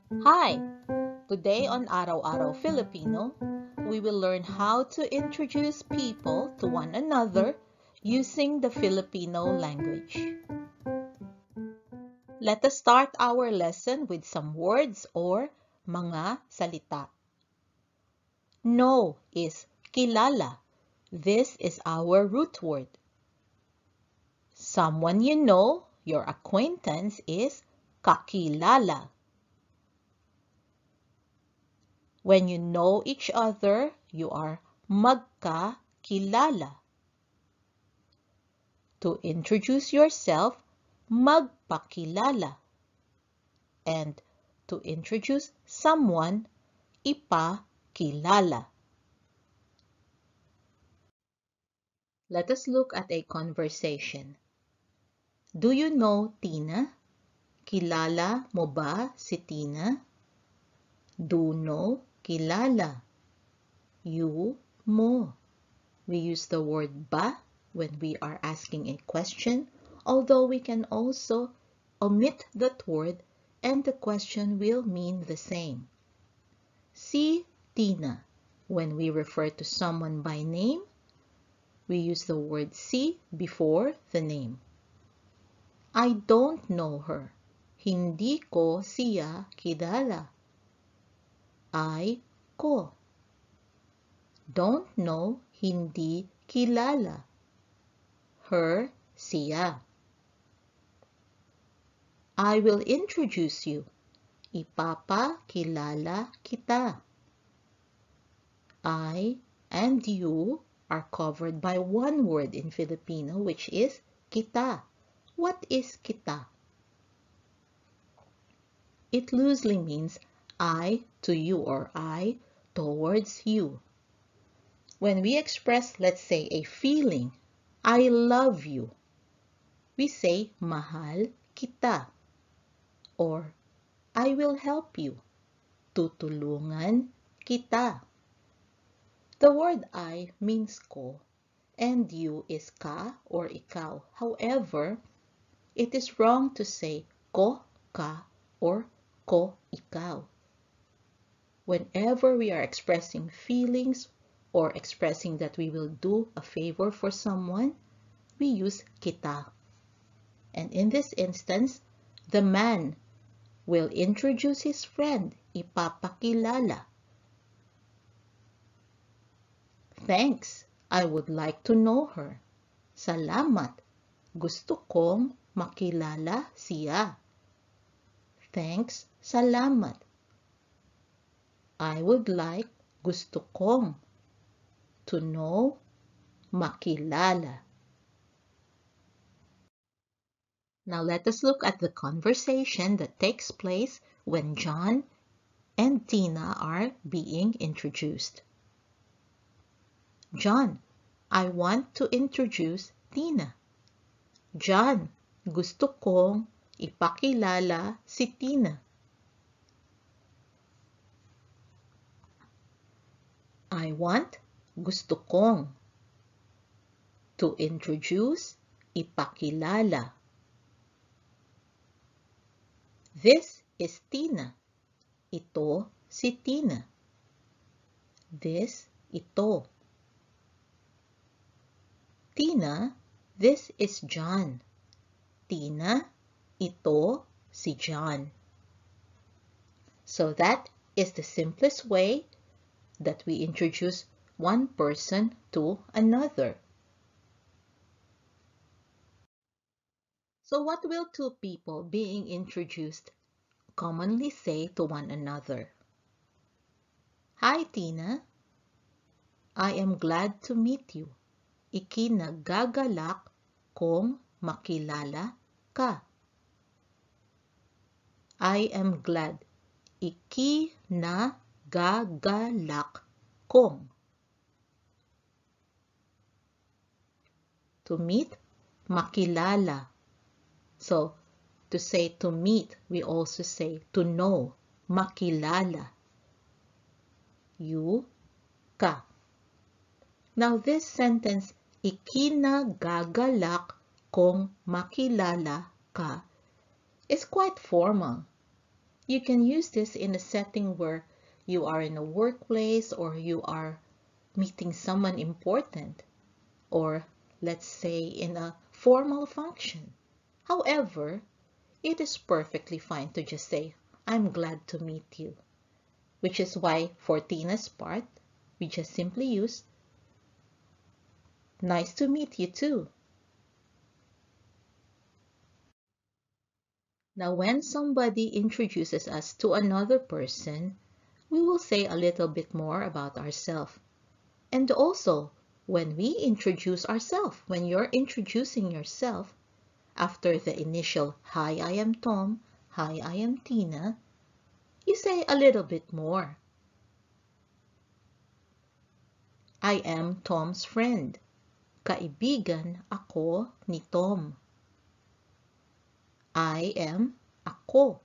Hi! Today on Araw-Araw Filipino, we will learn how to introduce people to one another using the Filipino language. Let us start our lesson with some words or mga salita. Know is kilala. This is our root word. Someone you know, your acquaintance, is kakilala. When you know each other, you are magkakilala. To introduce yourself, magpakilala. And to introduce someone, ipakilala. Let us look at a conversation. Do you know Tina? Kilala mo ba si Tina? Do know, kilala. You, mo. We use the word ba when we are asking a question, although we can also omit that word and the question will mean the same. Si Tina. When we refer to someone by name, we use the word si before the name. I don't know her. Hindi ko siya kilala. I ko. Don't know, hindi kilala. Her, siya. I will introduce you. Ipapakilala kita. I and you are covered by one word in Filipino, which is kita. What is kita? It loosely means I to you or I towards you. When we express, let's say, a feeling, I love you, we say mahal kita, or I will help you, tutulungan kita. The word I means ko and you is ka or ikaw. However, it is wrong to say ko ka or ko ikaw. Whenever we are expressing feelings or expressing that we will do a favor for someone, we use kita. And in this instance, the man will introduce his friend, ipapakilala. Thanks, I would like to know her. Salamat, gusto kong makilala siya. Thanks, salamat. I would like, gusto kong, to know, makilala. Now let us look at the conversation that takes place when John and Tina are being introduced. John, I want to introduce Tina. John, gusto kong ipakilala si Tina. I want, gusto kong, to introduce, ipakilala. This is Tina. Ito si Tina. This, ito. Tina, this is John. Tina, ito si John. So that is the simplest way that we introduce one person to another. So what will two people being introduced commonly say to one another? Hi, Tina. I am glad to meet you. Ikinagagalak kong makilala ka. I am glad. Ikinagagalak kong. To meet, makilala. So, to say to meet, we also say to know, makilala. You, ka. Now this sentence, ikinagagalak kong makilala ka, is quite formal. You can use this in a setting where you are in a workplace or you are meeting someone important, or let's say in a formal function. However, it is perfectly fine to just say, I'm glad to meet you, which is why for Tina's part, we just simply use, nice to meet you too. Now, when somebody introduces us to another person, we will say a little bit more about ourselves. And also, when we introduce ourselves, when you're introducing yourself, after the initial, hi, I am Tom, hi, I am Tina, you say a little bit more. I am Tom's friend. Kaibigan ako ni Tom. I am ako.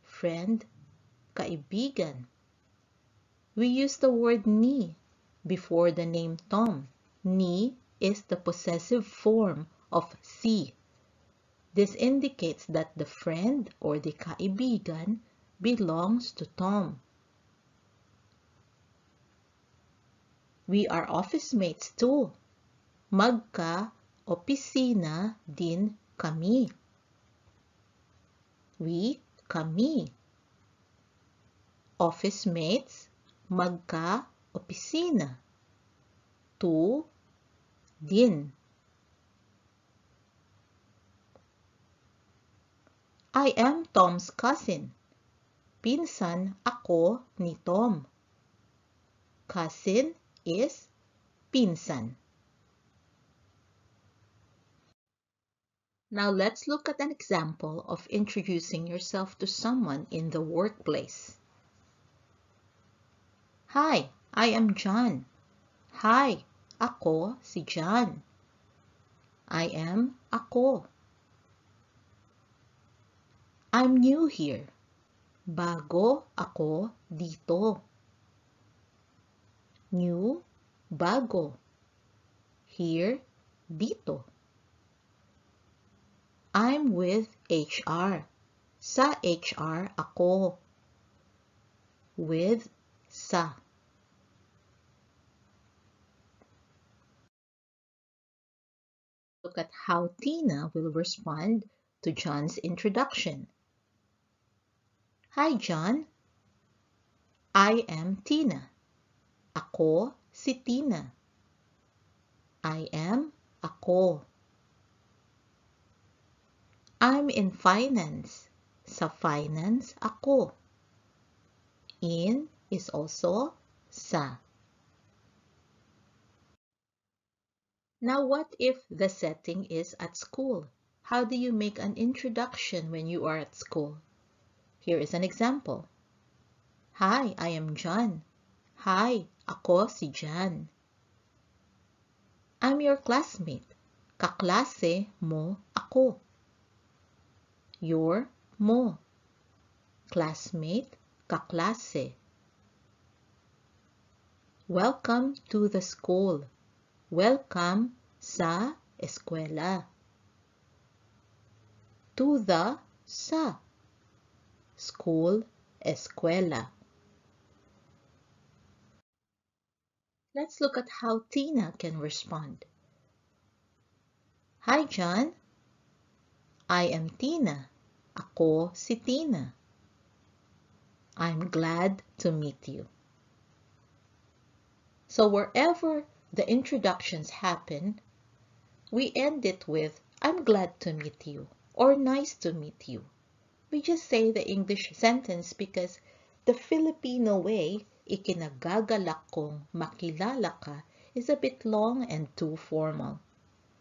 Friend, kaibigan. We use the word ni before the name Tom. Ni is the possessive form of si. This indicates that the friend or the kaibigan belongs to Tom. We are office mates too. Magka-opisina din kami. We, kami. Office mates, magka-opisina. Tu, din. I am Tom's cousin. Pinsan ako ni Tom. Cousin is pinsan. Now let's look at an example of introducing yourself to someone in the workplace. Hi, I am John. Hi, ako si John. I am ako. I'm new here. Bago ako dito. New, bago. Here, dito. I'm with HR. Sa HR ako. With, sa. Look at how Tina will respond to John's introduction. Hi, John. I am Tina. Ako si Tina. I am ako. I'm in finance. Sa finance ako. In is also sa. Now, what if the setting is at school? How do you make an introduction when you are at school? Here is an example. Hi, I am John. Hi, ako si John. I'm your classmate. Kaklase mo ako. Your, mo. Classmate, kaklase. Welcome to the school. Welcome sa eskwela. To the, sa. School, eskwela. Let's look at how Tina can respond. Hi, John. I am Tina. Ako si Tina. I'm glad to meet you. So wherever the introductions happen, we end it with, I'm glad to meet you, or nice to meet you. We just say the English sentence because the Filipino way, ikinagagalak kong makilala ka, is a bit long and too formal.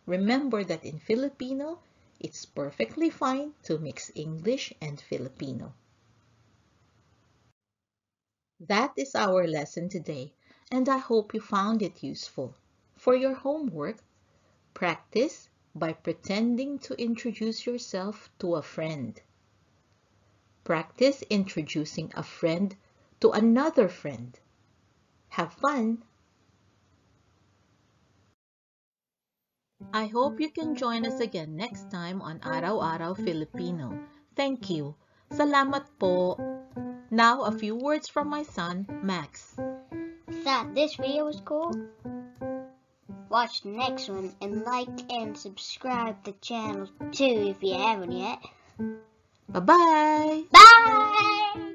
Remember that in Filipino, it's perfectly fine to mix English and Filipino. That is our lesson today, and I hope you found it useful. For your homework, practice by pretending to introduce yourself to a friend. Practice introducing a friend to another friend. Have fun! I hope you can join us again next time on Araw-Araw Filipino. Thank you. Salamat po. Now, a few words from my son, Max. Thought this video was cool? Watch the next one and like and subscribe to the channel too if you haven't yet. Bye-bye! Bye!